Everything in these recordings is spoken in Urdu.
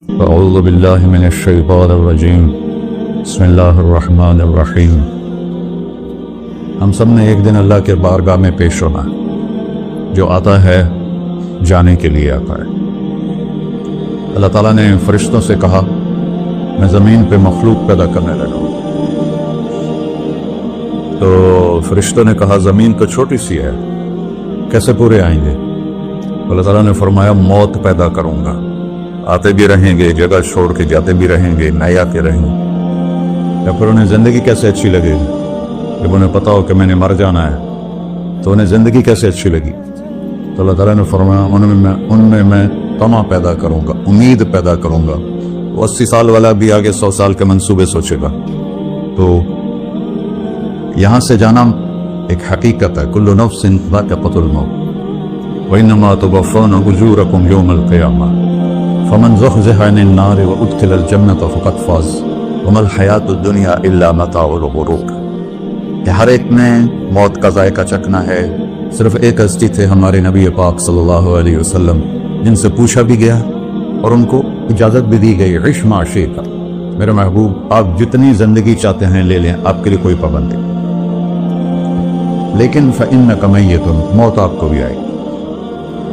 اعوذ باللہ من الشیطان الرجیم بسم اللہ الرحمن الرحیم۔ ہم سب نے ایک دن اللہ کے بارگاہ میں پیش ہونا ہے۔ جو آتا ہے جانے کے لیے آتا ہے۔ اللہ تعالیٰ نے فرشتوں سے کہا میں زمین پہ مخلوق پیدا کرنے لگا ہوں۔ تو فرشتوں نے کہا زمین تو چھوٹی سی ہے، کیسے پورے آئیں گے؟ اللہ تعالیٰ نے فرمایا موت پیدا کروں گا، آتے بھی رہیں گے، جگہ چھوڑ کے جاتے بھی رہیں گے، نئے آتے رہیں گے۔ یا پھر انہیں زندگی کیسے اچھی لگے گی؟ جب انہیں پتا ہو کہ میں نے مر جانا ہے تو انہیں زندگی کیسے اچھی لگی؟ تو اللہ تعالیٰ نے فرمایا ان میں میں طمع پیدا کروں گا، امید پیدا کروں گا۔ وہ 80 سال والا بھی آگے 100 سال کے منصوبے سوچے گا۔ تو یہاں سے جانا ایک حقیقت ہے، کل نفس ذائقۃ الموت وانما توفون اجورکم یوم القیامہ فمن زحزح عن النار وادخل الجنة فقد فاز وما الحیاۃ الدنیا الا متاع الغرور۔ کہ ہر ایک نے موت کا ذائقہ چکھنا ہے۔ صرف ایک ہستی تھے ہمارے نبی پاک صلی اللہ علیہ وسلم، جن سے پوچھا بھی گیا اور ان کو اجازت بھی دی گئی، عش ما شئت، میرے محبوب آپ جتنی زندگی چاہتے ہیں لے لیں، آپ کے لیے کوئی پابندی، لیکن فإنک میت، موت آپ کو بھی آئے گی۔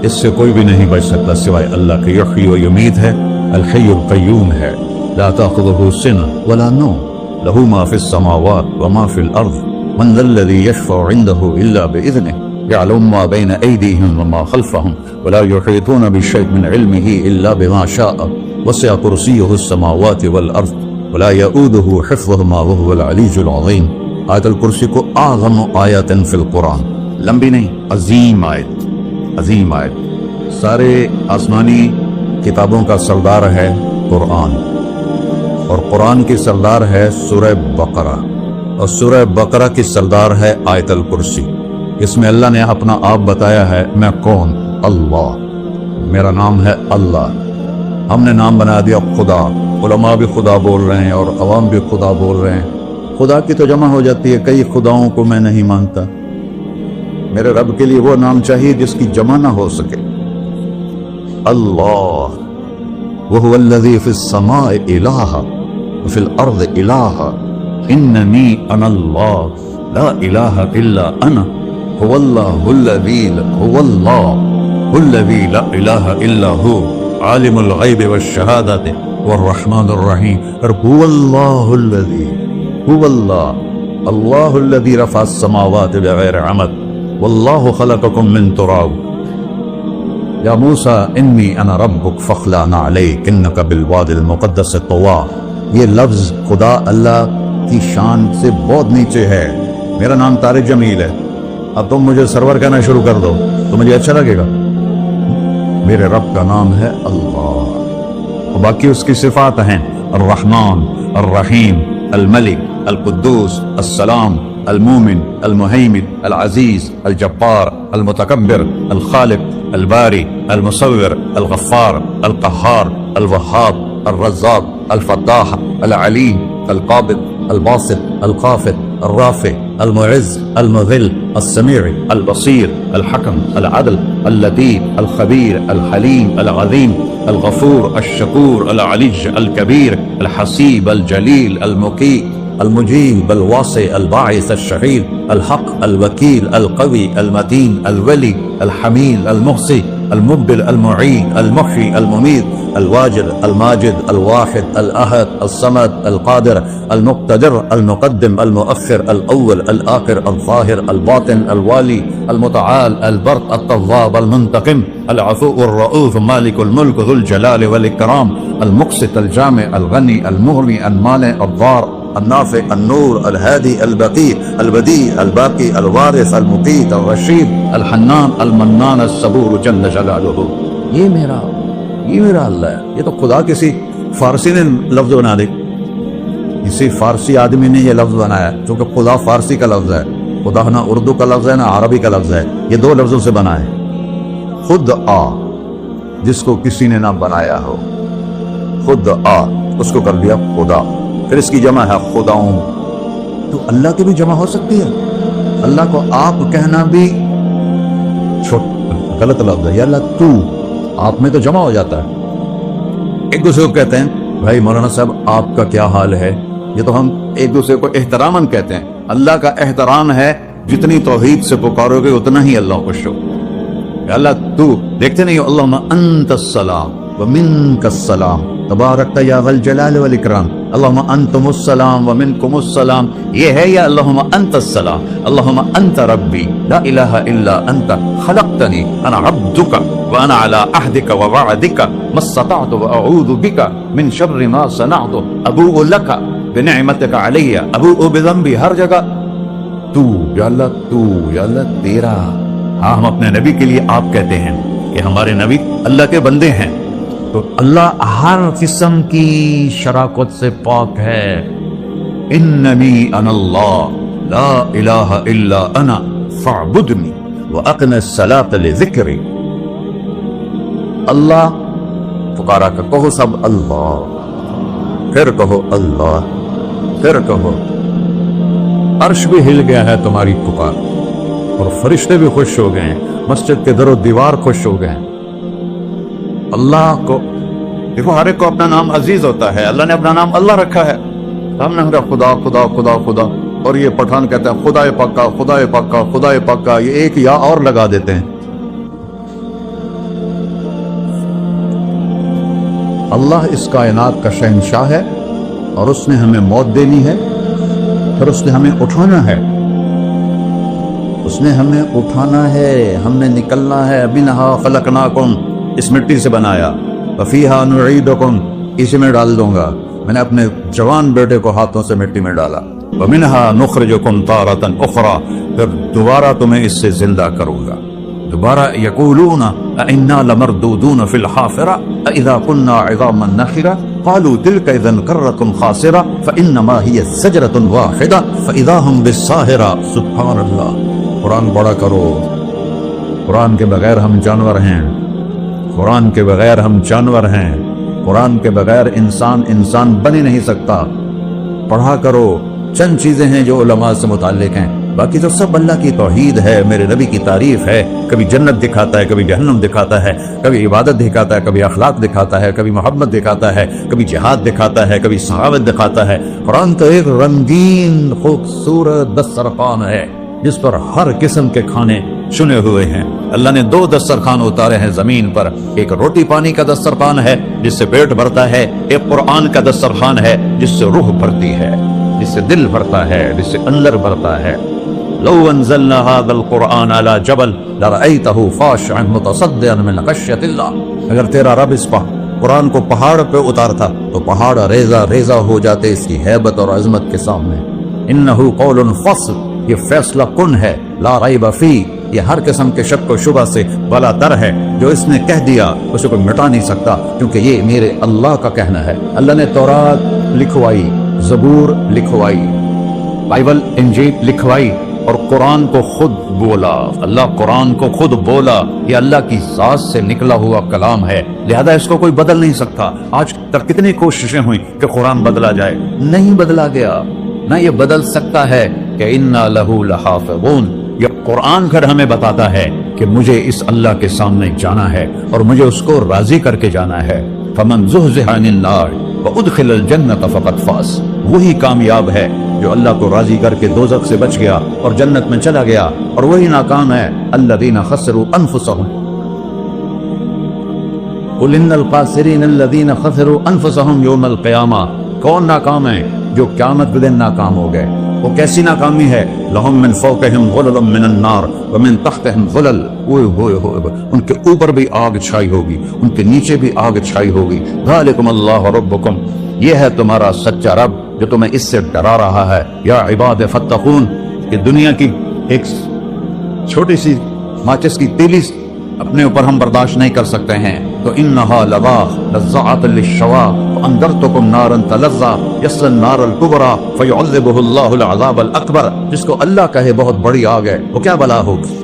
اس سے کوئی بھی نہیں بچ سکتا سوائے اللہ کے۔ یحیی و یمیت ہے، الحی القیوم ہے، لا تأخذہ سنہ ولا نوم، لہ ما فی السماوات وما فی الارض، من ذا الذی یشفع عنده الا بإذنہ، یعلم ما بین ایدیہم وما خلفہم ولا یحیطون بشیء من علمہ الا بما شاء، وسع کرسیہ السماوات والارض ولا یؤودہ حفظہما وہو العلی العظیم۔ آیت الکرسی کو اعظم آیت فی القرآن، لمبی نہیں، عظیم آیت، عظیم آیت۔ سارے آسمانی کتابوں کا سردار ہے قرآن، اور قرآن کی سردار ہے سورہ بقرہ، اور سورہ بقرہ کی سردار ہے آیت الکرسی۔ اس میں اللہ نے اپنا آپ بتایا ہے، میں کون؟ اللہ، میرا نام ہے اللہ۔ ہم نے نام بنا دیا خدا، علماء بھی خدا بول رہے ہیں اور عوام بھی خدا بول رہے ہیں۔ خدا کی تو جمع ہو جاتی ہے، کئی خداؤں کو میں نہیں مانتا۔ میرے رب کے لیے وہ نام چاہیے جس کی جمع نہ ہو سکے۔ اللہ، وہو الذی فی السماء الہ وفی الارض الہ، اننی انا اللہ لا الہ الا انا، هو اللہ الذی لا الہ الا ہو، عالم الغیب والشہادۃ والرحمن الرحیم۔ هو اللہ الذی، هو اللہ الذی رفع السماوات بغیر عمد واللہ خلقکم من تراب، یا موسیٰ انی انا ربک فاخلع نعلیک انک بالوادی المقدس طویٰ۔ یہ لفظ خدا اللہ کی شان سے بہت نیچے ہے۔ میرا نام طارق جمیل ہے، اب تم مجھے سرور کہنا شروع کر دو تو مجھے اچھا لگے گا؟ میرے رب کا نام ہے اللہ، اور باقی اس کی صفات ہیں الرحمن، الرحیم، الملک، القدوس، السلام، المومن، المہیمن، العزیز، الجبار، المتکبر، الخالق، الباری، المصور، الغفار، القہار، الوہاب، الرزاق، الفتاح، العلیم، القابض، الباسط، الخافض، الرافع، المعز، المذل، السمیع، البصیر، الحکم، العدل، اللطیف، الخبیر، الحلیم، العظیم، الغفور، الشکور، العلی، الکبیر، الحسیب، الجلیل، المقیت، المجیب، الواسع، الباعث، الشہید، الحق، الوکیل، القوی، المتین، الولی، الحمید، المحصی، المبدل، المعید، المحیی، الممیت، الواجد، الماجد، الواحد، الاحد، الصمد، القادر، المقتدر، المقدم، المؤخر، الاول، الآخر، الظاہر، الباطن، الوالی، المتعال، البر، التواب، المنتقم، العفو، الرؤوف، مالک الملک، ذو الجلال والاکرام، المقسط، الجامع، الغنی، المغنی، المانع، الضار، النافع، النور، الهادي، البقيع، البديع، الباقي، الوارث، المقيت، الرشيد، الحنان، المنان، الصبور جل جلالہ۔ یہ میرا اللہ ہے۔ یہ تو خدا کسی فارسی نے لفظ بنا دی، کسی فارسی آدمی نے یہ لفظ بنایا، چونکہ خدا فارسی کا لفظ ہے، خدا نہ اردو کا لفظ ہے نہ عربی کا لفظ ہے، یہ دو لفظوں سے بنا ہے۔ خود آ، جس کو کسی نے نہ بنایا ہو، خود آ، اس کو کر دیا خدا۔ پھر اس کی جمع ہے خداؤں، تو اللہ کی بھی جمع ہو سکتی ہے۔ اللہ کو آپ کہنا بھی غلط لفظ ہے، یا اللہ تو، آپ میں تو جمع ہو جاتا ہے۔ ایک دوسرے کو کہتے ہیں بھائی مولانا صاحب آپ کا کیا حال ہے، یہ تو ہم ایک دوسرے کو احتراماً کہتے ہیں. اللہ کا احترام ہے جتنی توحید سے پکارو گے اتنا ہی اللہ خوش ہو. اللہ تو دیکھتے نہیں ہو اللہم انت السلام ومنک السلام تبارکت یا ذا الجلال والاکرام، اللہم انتم السلام ومنکم السلام، یہ ہے یا اللہم انت السلام، اللہم انت ربی لا الہ الا انت خلقتنی انا عبدک وانا علی عہدک ووعدک ما استطعت واعوذ بک من شر ما صنعت ابوء لک بنعمتک علی ابوء بذنبی. ہر جگہ تو یا اللہ تیرا. ہاں ہم اپنے نبی کے لیے آپ کہتے ہیں کہ ہمارے نبی اللہ کے بندے ہیں، تو اللہ ہر قسم کی شراکت سے پاک ہے. اننی انا اللہ لا الہ الا انا فاعبدنی واقم الصلاۃ لذکری. اللہ پکارا کر کہو سب اللہ، پھر کہو اللہ، پھر کہو. عرش بھی ہل گیا ہے تمہاری پکار، اور فرشتے بھی خوش ہو گئے ہیں، مسجد کے در و دیوار خوش ہو گئے ہیں. اللہ کو دیکھو، ہر ایک کو اپنا نام عزیز ہوتا ہے. اللہ نے اپنا نام اللہ رکھا ہے. ہم نے کہا خدا خدا خدا خدا، اور یہ پٹھان کہتا ہے خدا پکا خدا پکا خدا پکا، یہ ایک یا اور لگا دیتے ہیں. اللہ اس کائنات کا شہنشاہ ہے، اور اس نے ہمیں موت دینی ہے، پھر اس نے ہمیں اٹھانا ہے. اس نے ہمیں اٹھانا ہے، ہم نے نکلنا ہے. منہا خلقناکم، اس مٹی سے بنایا. وفیہا نعیدکم، اسی میں ڈال دوں گا. میں نے اپنے جوان بیٹے کو ہاتھوں سے مٹی میں ڈالا. ومنہا نخرجکم تارۃ اخری، پھر دوبارہ تمہیں اس سے زندہ کروں گا. دوبارہ یقولون انا لمردودون فی الحافرہ اذا كنا عظاما نخرہ قالوا تلك اذا کرۃ خاسرہ فانما هي زجرۃ واحدہ فاذا هم بالساہرہ. سبحان اللہ. قرآن پڑھا کرو. قرآن کے بغیر ہم جانور ہیں، قرآن کے بغیر ہم جانور ہیں، قرآن کے بغیر انسان بن ہی نہیں سکتا. پڑھا کرو. چند چیزیں ہیں جو علماء سے متعلق ہیں، باقی تو سب اللہ کی توحید ہے، میرے نبی کی تعریف ہے. کبھی جنت دکھاتا ہے، کبھی جہنم دکھاتا ہے، کبھی عبادت دکھاتا ہے، کبھی اخلاق دکھاتا ہے، کبھی محبت دکھاتا ہے، کبھی جہاد دکھاتا ہے، کبھی سخاوت دکھاتا ہے. قرآن تو ایک رنگین خوبصورت دسترخوان ہے جس پر ہر قسم کے کھانے چنے ہوئے ہیں. اللہ نے 2 دسترخوان اتارے ہیں زمین پر. ایک روٹی پانی کا دسترخوان ہے جس سے پیٹ بھرتا ہے، ایک قرآن کا دسترخوان ہے جس سے روح بھرتی ہے، جس سے دل بھرتا ہے، جس سے اندر بھرتا ہے. لو انزلنا هذا القرآن على جبل لرأيته خاشعا متصدعا من خشية الله. اگر تیرا رب اس قرآن کو پہاڑ پہ اتارتا تو پہاڑ ریزہ ریزہ ہو جاتے اس کی ہیبت اور عظمت کے سامنے. انه قول فصل، یہ فیصلہ کن ہے. لا ریب فیہ، یہ ہر قسم کے شک و شبہ سے بلا تر ہے. جو اس نے کہہ دیا اسے کوئی مٹا نہیں سکتا، کیونکہ یہ میرے اللہ کا کہنا ہے. اللہ نے تورات لکھوائی، زبور لکھوائی، بائبل انجیل لکھوائی، اور قرآن کو خود بولا. اللہ قرآن کو خود بولا. یہ اللہ کی ذات سے نکلا ہوا کلام ہے، لہذا اس کو کوئی بدل نہیں سکتا. آج تک کتنی کوششیں ہوئیں کہ قرآن بدلا جائے، نہیں بدلا گیا. نہ یہ بدل سکتا ہے کہ انا لہو لحافظون. یہ قرآن پھر ہمیں بتاتا ہے کہ مجھے اس اللہ کے سامنے جانا ہے اور مجھے اس کو راضی کر کے جانا ہے. فمن زحزح عن النار وادخل الجنة فقد فاز. وہی کامیاب ہے جو اللہ کو راضی کر کے دوزخ سے بچ گیا اور جنت میں چلا گیا، اور وہی ناکام ہے الذین خسروا انفسهم. قل ان الخاسرین الذین خسروا انفسهم یوم القیامہ. کون ناکام ہے؟ جو قیامت کے دن ناکام ہو گئے. وہ کیسی ناکامی ہے؟ لہم من فوقہم ظلل من النار ومن تحتہم ظلل. ان کے اوپر بھی آگ چھائی ہوگی، ان کے نیچے بھی آگ چھائی ہوگی. ذالکم اللہ ربکم، یہ ہے تمہارا سچا رب جو تمہیں اس سے ڈرا رہا ہے. یا عباد فتقون، کہ دنیا کی ایک چھوٹی سی ماچس کی تیلی اپنے اوپر ہم برداشت نہیں کر سکتے ہیں، تو انہا لواح نزاعۃ للشوا وانذرتکم نارا تلظی یصلی النار الکبری فیعذبہ اللہ العذاب الاکبر. جس کو اللہ کہے بہت بڑی آگ ہے، وہ کیا بلا ہوگی.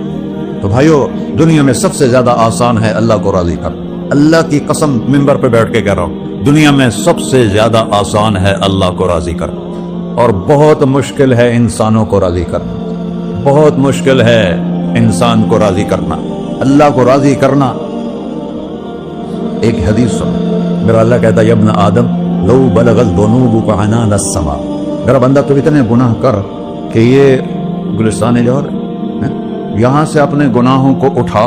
تو بھائیو، دنیا میں سب سے زیادہ آسان ہے اللہ کو راضی کر. اللہ کی قسم منبر پہ بیٹھ کے کہہ رہا ہوں، دنیا میں سب سے زیادہ آسان ہے اللہ کو راضی کر، اور بہت مشکل ہے انسانوں کو راضی کرنا. بہت مشکل ہے انسان کو راضی کرنا. اللہ کو راضی کرنا. ایک حدیث سنو، میرا اللہ کہتا ہے یا ابن آدم لو بلغت ذنوبک عنان السما، میرا بندہ تو اتنے گناہ کر کہ یہ گلستان جوہر یہاں سے اپنے گناہوں کو اٹھا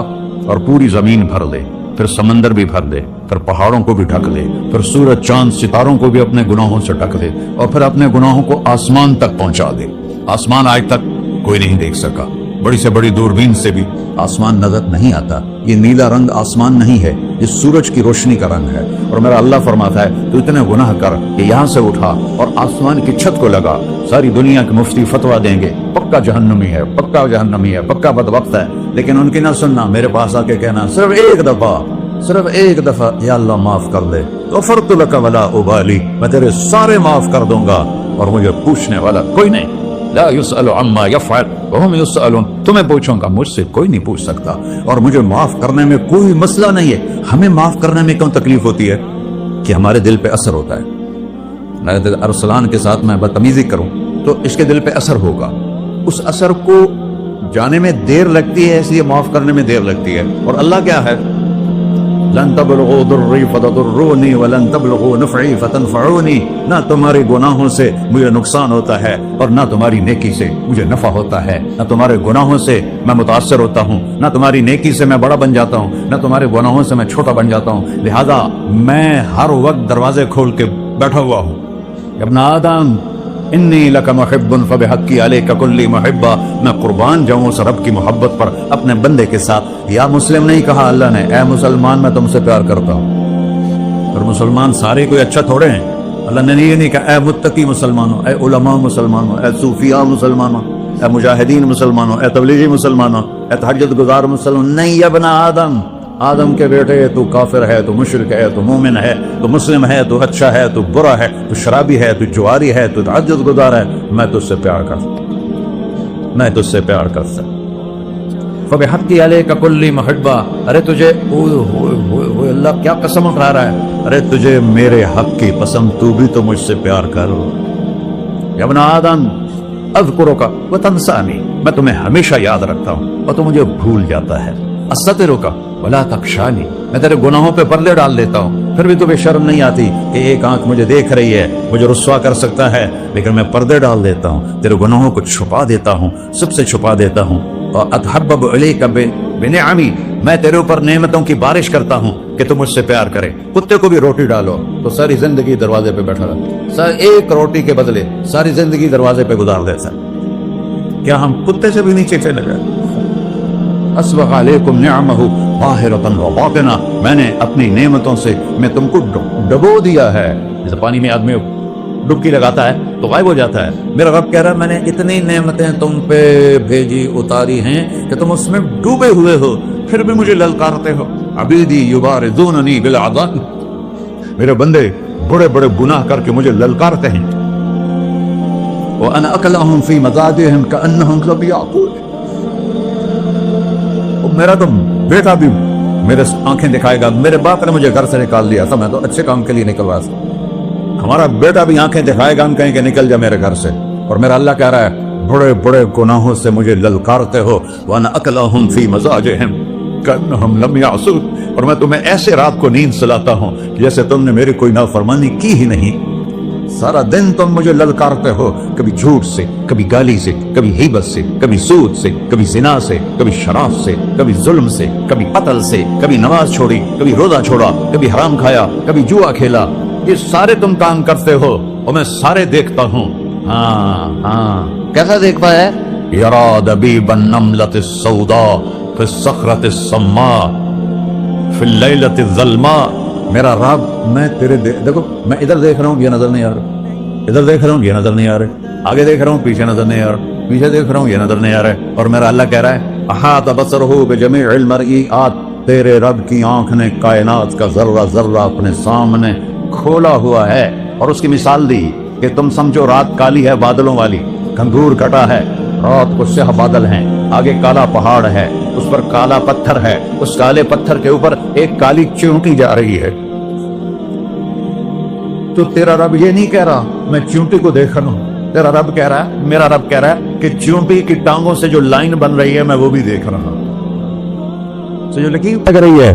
اور پوری زمین بھر دے، پھر سمندر بھی بھر دے، پھر پہاڑوں کو بھی ڈھک دے، پھر سورج چاند ستاروں کو بھی اپنے گناہوں سے ڈھک دے، اور پھر اپنے گناہوں کو آسمان تک پہنچا دے۔ آسمان آج تک کوئی نہیں دیکھ سکا، بڑی سے بڑی دوربین سے بھی آسمان نظر نہیں آتا۔ یہ نیلا رنگ آسمان نہیں ہے، یہ سورج کی روشنی کا رنگ ہے۔ اور میرا اللہ فرماتا ہے تو اتنے گناہ کر کہ یہاں سے اٹھا اور آسمان کی چھت کو لگا، ساری دنیا کے مفتی فتویٰ دیں گے پکا جہنمی ہے، پکا جہنمی ہے، پکا بدبخت ہے، لیکن ان کی نہ سننا، میرے پاس آ کے کہنا صرف ایک دفعہ یا اللہ معاف کر دے، غفرت لک ولا ابالی، میں تیرے سارے معاف کر دوں گا اور مجھے پوچھنے والا کوئی نہیں۔ لا يسأل عما يفعل وهم يسألون، تمہیں پوچھوں گا، مجھ سے کوئی نہیں پوچھ سکتا، اور مجھے معاف کرنے میں کوئی مسئلہ نہیں ہے۔ ہمیں معاف کرنے میں کیوں تکلیف ہوتی ہے؟ کہ ہمارے دل پہ اثر ہوتا ہے۔ ارسلان کے ساتھ میں بدتمیزی کروں تو اس کے دل پہ اثر ہوگا، اس اثر کو جانے میں دیر لگتی ہے، اس لیے معاف کرنے میں دیر لگتی ہے۔ اور اللہ کیا ہے؟ لن تبلغوا ضرری فتضرونی ولن تبلغوا نفعی فتنفعونی، نہ تمہارے گناہوں سے مجھے نقصان ہوتا ہے اور نہ تمہاری نیکی سے مجھے نفع ہوتا ہے، نہ تمہارے گناہوں سے میں متاثر ہوتا ہوں، نہ تمہاری نیکی سے میں بڑا بن جاتا ہوں، نہ تمہارے گناہوں سے میں چھوٹا بن جاتا ہوں، لہذا میں ہر وقت دروازے کھول کے بیٹھا ہوا ہوں۔ ابن آدم انی لک محب فبحقی علیک کلی محبہ، میں قربان جاؤں اس رب کی محبت پر اپنے بندے کے ساتھ۔ یا مسلم نہیں کہا اللہ نے، اے مسلمان میں تم سے پیار کرتا ہوں۔ اور مسلمان سارے کوئی اچھا تھوڑے ہیں، اللہ نے یہ نہیں کہا اے متقی مسلمانوں، اے علماء مسلمانوں، اے صوفیاء مسلمانوں، اے مجاہدین مسلمانوں، اے تبلیغی مسلمانوں، اے تہجد گزار مسلمان، نہیں یا ابن آدم، آدم کے بیٹے تو کافر ہے، تو مشرک ہے، تو مومن ہے، تو مسلم ہے، تو اچھا ہے، تو برا ہے، تو شرابی ہے، تو جواری ہے، تو تہجد گزار ہے، میں تجھ سے پیار کرتا ہوں، میں تجھ سے پیار کرتا ہوں۔ فبحقی علیک کلی محبہ، ارے تجھے اوہ اللہ کیا قسم اٹھا رہا ہے، ارے تجھے میرے حق کی قسم، تو بھی تو مجھ سے پیار کر۔ یا ابن آدم اذکرک وتنسانی، میں تمہیں ہمیشہ یاد رکھتا ہوں اور تو مجھے بھول جاتا ہے۔ استترک ولا تخشانی، میں تیرے گناہوں پہ پردے ڈال دیتا ہوں، پھر بھی تمہیں شرم نہیں آتی کہ ایک آنکھ مجھے دیکھ رہی ہے، مجھے رسوا کر سکتا ہے، لیکن میں پردے ڈال دیتا ہوں، تیرے گناہوں کو چھپا دیتا ہوں، سب سے چھپا دیتا ہوں۔ اور اتحبب الیک بنعمی، میں تیرے اوپر نعمتوں کی بارش کرتا ہوں کہ تم مجھ سے پیار کرے۔ کتے کو بھی روٹی ڈالو تو ساری زندگی دروازے پہ بیٹھا رہتا، ایک روٹی کے بدلے ساری زندگی دروازے پہ گزار دیتا۔ کیا ہم کتے سے بھی نیچے چلے گئے؟ اسبغ علیکم نعمہ ظاہرۃ و باطنہ، میں نے اپنی نعمتوں سے میں تم کو ڈبو دیا ہے۔ جیسے پانی میں آدمی ڈبکی لگاتا ہے تو غائب ہو جاتا ہے، میرا رب کہہ رہا ہے میں نے اتنی نعمتیں تم پہ بھیجی اتاری ہیں کہ تم اس میں ڈوبے ہوئے ہو، پھر بھی مجھے للکارتے ہو۔ عبیدی یبارزوننی بالعذاب، میرے بندے بڑے بڑے گناہ کر کے مجھے للکارتے ہیں۔ وَأَنَا أَكْلَهُمْ فِي مَزَاجِهِمْ كَأَنَّهُمْ لَمْ يَعْقُلُونَ، میرا تو بیٹا بھی میرے آنکھیں دکھائے گا، میرے باپ نے مجھے گھر سے نکال دیا تھا، میں تو اچھے کام کے لیے نکل رہا تھا، ہمارا بیٹا بھی آنکھیں دکھائے گا، ہم کہیں کہ نکل جا میرے گھر سے، اور میرا اللہ کہہ رہا ہے بڑے بڑے گناہوں سے مجھے للکارتے ہو۔ وَأَنَا أَكْلَهُمْ فِي مَزَاجِهِمْ كَأَنَّهُمْ لَمْ يَعْصُونَ، اور میں تمہیں ایسے رات کو نیند سلاتا ہوں جیسے تم نے میری کوئی نافرمانی کی ہی نہیں۔ سارا دن تم مجھے للکارتے ہو، کبھی جھوٹ سے، کبھی گالی سے، کبھی غیبت سے، کبھی سود سے، کبھی زنا سے، کبھی شراب سے، کبھی ظلم سے، کبھی قتل سے، کبھی نماز چھوڑی، کبھی روزہ چھوڑا، کبھی حرام کھایا، کبھی جوا کھیلا، یہ سارے تم کام کرتے ہو اور میں سارے دیکھتا ہوں۔ ہاں کیسا دیکھتا ہے؟ یرا دبیب النملۃ السوداء فی الصخرۃ الصماء فی اللیلۃ الظلماء، میرا رب میں تیرے دیکھو، میں ادھر دیکھ رہا ہوں یہ نظر نہیں آ رہا، ادھر دیکھ رہا ہوں یہ نظر نہیں آ رہا، آگے دیکھ رہا ہوں پیچھے نظر نہیں آ رہا، پیچھے دیکھ رہا ہوں یہ نظر نہیں آ رہا، اور میرا اللہ کہہ رہا ہے احاط بصرہ بجمیع المرئیات، تیرے رب کی آنکھ نے کائنات کا ذرہ ذرہ اپنے سامنے کھولا ہوا ہے۔ اور اس کی مثال دی کہ تم سمجھو رات کالی ہے بادلوں والی، گھنگور کٹا ہے، رات کو سیاہ بادل ہیں، آگے کالا پہاڑ ہے، اس پر کالا پتھر ہے، اس کالے پتھر کے اوپر ایک کالی چیونٹی جا رہی ہے، تو تیرا رب یہ نہیں کہہ رہا میں چیونٹی کو دیکھ رہا ہوں، تیرا رب کہہ رہا ہے، میرا رب کہہ رہا ہے کہ چیونٹی کی ٹانگوں سے جو لائن بن رہی ہے میں وہ بھی دیکھ رہا ہوں، جو لکیر لگ رہی ہے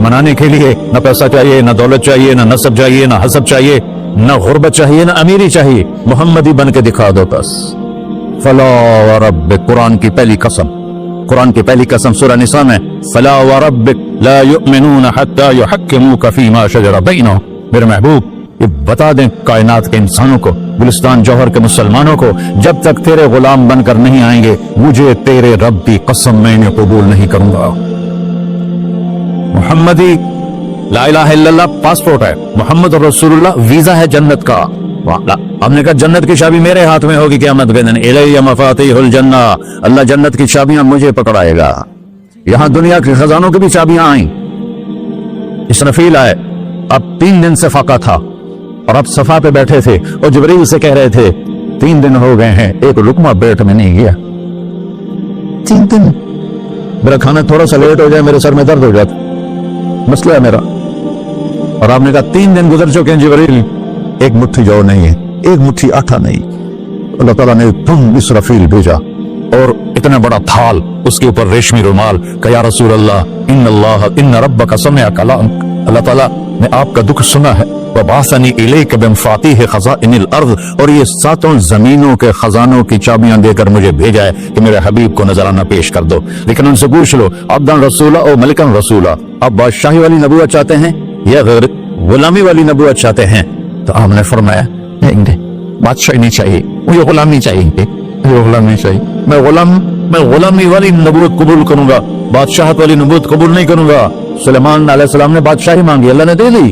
منانے کے لیے نہ پیسہ چاہیے، نہ دولت چاہیے، نہ نسب چاہیے، نہ حسب چاہیے، نہ غربت چاہیے، نہ امیری چاہیے، محمدی بن کے دکھا دو بس۔ فلا وربک، قرآن کی پہلی قسم، قرآن کی پہلی قسم سورہ نساء میں، فلا وربک لا یؤمنون حتی یحکموک فیما شجر بینہم، میرے محبوب یہ بتا دیں کائنات کے انسانوں کو، گلستان جوہر کے مسلمانوں کو، جب تک تیرے غلام بن کر نہیں آئیں گے مجھے تیرے رب کی قسم میں انہیں قبول نہیں کروں گا۔ محمدی لا الہ الا اللہ پاسپورٹ ہے، محمد رسول اللہ ویزا ہے جنت کا۔ ہم نے کہا جنت کی چابی میرے ہاتھ میں ہوگی قیامت کے دن، الی مفاتیح الجنہ، اللہ جنت کی چابیاں مجھے پکڑائے گا۔ یہاں دنیا کے خزانوں کی بھی چابیاں آئیں۔ اسرافیل آئے، اب 3 دن سے فاقہ تھا اور اب صفا پہ بیٹھے تھے اور جبریل سے کہہ رہے تھے 3 دن ہو گئے ہیں ایک لقمہ پیٹ میں نہیں گیا، 3 دن میرا کھانا تھوڑا سا لیٹ ہو جائے میرے سر میں درد ہو جاتا، مسئلہ ہے میرا۔ اور آپ نے کہا 3 دن گزر چکے ہیں جبریل، ایک مٹھی جو نہیں ہے، ایک مٹھی آٹا نہیں۔ اللہ تعالیٰ نے تم اسرافیل بھیجا اور اتنا بڑا تھال، اس کے اوپر ریشمی رومال، کہ یا رسول اللہ ان ربک سمع کلام، اللہ تعالیٰ نے آپ کا دکھ سنا ہے، وبعثنی الیک بمفاتیح خزائن الارض، اور یہ 7 زمینوں کے خزانوں کی چابیاں دے کر مجھے بھیجا ہے کہ میرے حبیب کو نذرانہ پیش کر دو۔ لیکن ان سے پوچھ لو عبدن رسولہ اور ملکن رسولہ، آپ بادشاہی والی نبوت چاہتے ہیں یا غیر غلامی والی نبوت چاہتے ہیں؟ تو آپ نے فرمایا نہیں، بادشاہی نہیں چاہیے، مجھے غلامی چاہیے، مجھے غلامی چاہیے، میں غلامی والی نبوت قبول کروں گا، بادشاہت والی نبوت قبول نہیں کروں گا۔ سلیمان علیہ السلام نے بادشاہی مانگی، اللہ نے دے دی،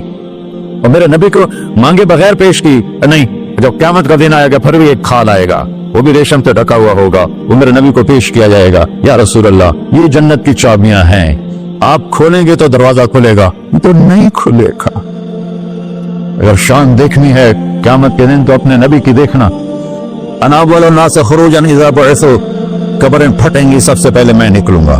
اور میرے نبی کو مانگے بغیر پیش کی نہیں۔ جب قیامت کا دن آئے گا پھر بھی ایک کھال آئے گا، وہ بھی ریشم سے ڈھکا ہوا ہوگا، وہ میرے نبی کو پیش کیا جائے گا، یا رسول اللہ یہ جنت کی چابیاں ہیں، آپ کھولیں گے تو دروازہ کھلے گا، تو نہیں کھلے گا۔ اگر شان دیکھنی ہے قیامت کے دن تو اپنے نبی کی دیکھنا۔ انا اول الناس خروجا اذا بعثوا، قبریں پھٹیں گی سب سے پہلے میں نکلوں گا،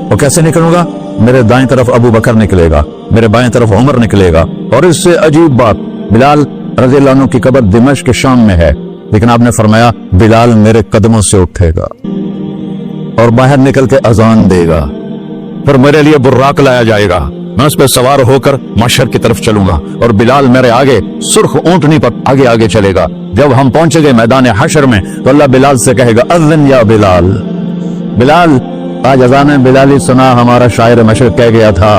اور کیسے نکلوں گا؟ میرے دائیں طرف ابو بکر نکلے گا، میرے بائیں طرف عمر نکلے گا، اور اس سے عجیب بات، بلال رضی اللہ عنہ کی قبر دمشق کے شام میں ہے، لیکن آپ نے فرمایا بلال میرے قدموں سے اٹھے گا اور باہر نکل کے اذان دے گا، پھر میرے لیے براق لایا جائے گا، میں اس پہ سوار ہو کر محشر کی طرف چلوں گا، اور بلال میرے آگے سرخ اونٹنی پر آگے آگے چلے گا۔ جب ہم پہنچے گئے میدان حشر میں تو اللہ بلال سے کہے گا اذن یا بلال، بلال آج اذان بلالی سنا، ہمارا شاعر مشرق کہہ گیا تھا،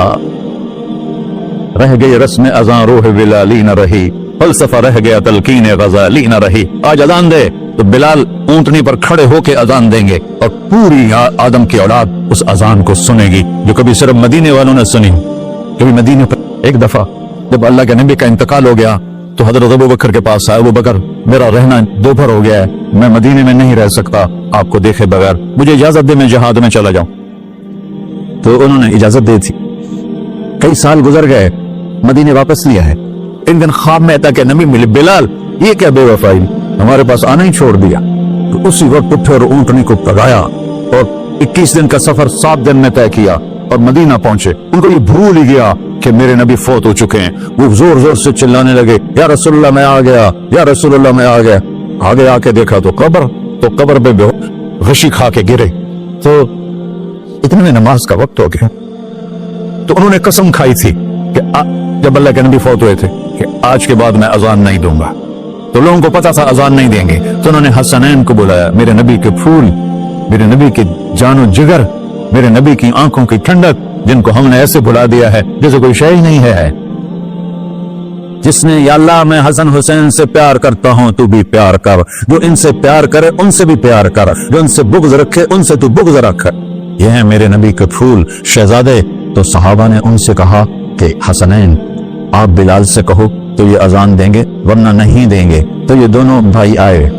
رہ گئی رسم اذان روح بلالی نہ رہی، فلسفہ رہ گیا تلقین غزالی نہ رہی۔ آج اذان دے تو بلال اونٹنی پر کھڑے ہو کے اذان دیں گے، اور پوری آدم کی اولاد اس اذان کو سنے گی، جو کبھی صرف مدینے والوں نے سنی۔ کبھی مدینے پر ایک دفعہ جب اللہ کے نبی کا انتقال ہو گیا تو حضرت ابو بکر کے پاس آئے، ابو بکر میرا رہنا دوپہر ہو گیا ہے، میں مدینے میں نہیں رہ سکتا آپ کو دیکھے بغیر، مجھے اجازت دے میں جہاد میں چلا جاؤں۔ تو انہوں نے اجازت دی تھی۔ کئی سال گزر گئے، مدینے واپس نہیں آئے۔ ایک دن خواب میں تھا کہ نبی ملے، بلال یہ کیا بے وفائی، ہمارے پاس آنا ہی چھوڑ دیا۔ تو اسی وقت اٹھے اور اونٹنی کو پگایا اور 21 دن کا سفر 7 دن میں طے کیا اور مدینہ پہنچے۔ ان کو یہ بھول ہی گیا کہ میرے نبی فوت ہو چکے ہیں۔ وہ زور زور سے چلانے لگے، یا رسول اللہ میں آ گیا، یا رسول اللہ میں آ گیا۔ آگے آ کے دیکھا تو قبر پہ غشی کھا کے گرے۔ تو اتنے میں نماز کا وقت ہو گیا۔ تو انہوں نے قسم کھائی تھی کہ جب اللہ کے نبی فوت ہوئے تھے کہ آج کے بعد میں اذان نہیں دوں گا۔ تو لوگوں کو پتا تھا اذان نہیں دیں گے، تو انہوں نے حسنین کو بلایا، میرے نبی کے پھول، میرے نبی کی جان و جگر، میرے نبی کی آنکھوں کی ٹھنڈک، جن کو ہم نے ایسے بھلا دیا ہے جیسے کوئی شے ہی نہیں ہے۔ جس نے یا اللہ میں حسن حسین سے پیار کرتا ہوں تو بھی پیار کر، جو ان سے پیار کرے ان سے بھی پیار کر، جو ان سے بغض رکھے ان سے تو بغض رکھ۔ یہ ہیں میرے نبی کے پھول شہزادے۔ تو صحابہ نے ان سے کہا کہ حسنین آپ بلال سے کہو تو یہ اذان دیں گے، ورنہ نہیں دیں گے۔ تو یہ دونوں بھائی آئے،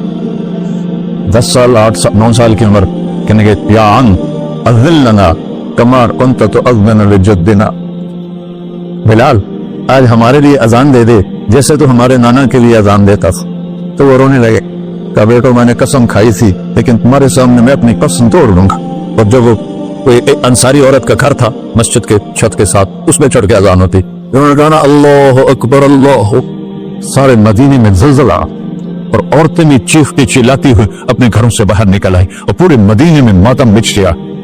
10 سال 8 سال 9 سال کی عمر، کہنے گے یا عم اذن لنا کما کنت تؤذن لجدنا، بلال آج ہمارے لیے اذان دے دے جیسے تو ہمارے نانا کے لیے اذان دیتا تھا۔ تو وہ رونے لگے، کہا بیٹو میں نے قسم کھائی تھی لیکن تمہارے سامنے میں اپنی قسم توڑ دوں گا۔ اور جب وہ کوئی انصاری عورت کا گھر تھا مسجد کے چھت کے ساتھ، اس میں چڑھ کے اذان ہوتی، انہوں نے کہا اللہ اکبر اللہ، سارے مدینے میں زلزلہ، اور عورتیں بھی چیختی چلاتی ہوئی اپنے گھروں سے باہر نکل آئی، اور پورے مدینے میں ماتم مچ گیا۔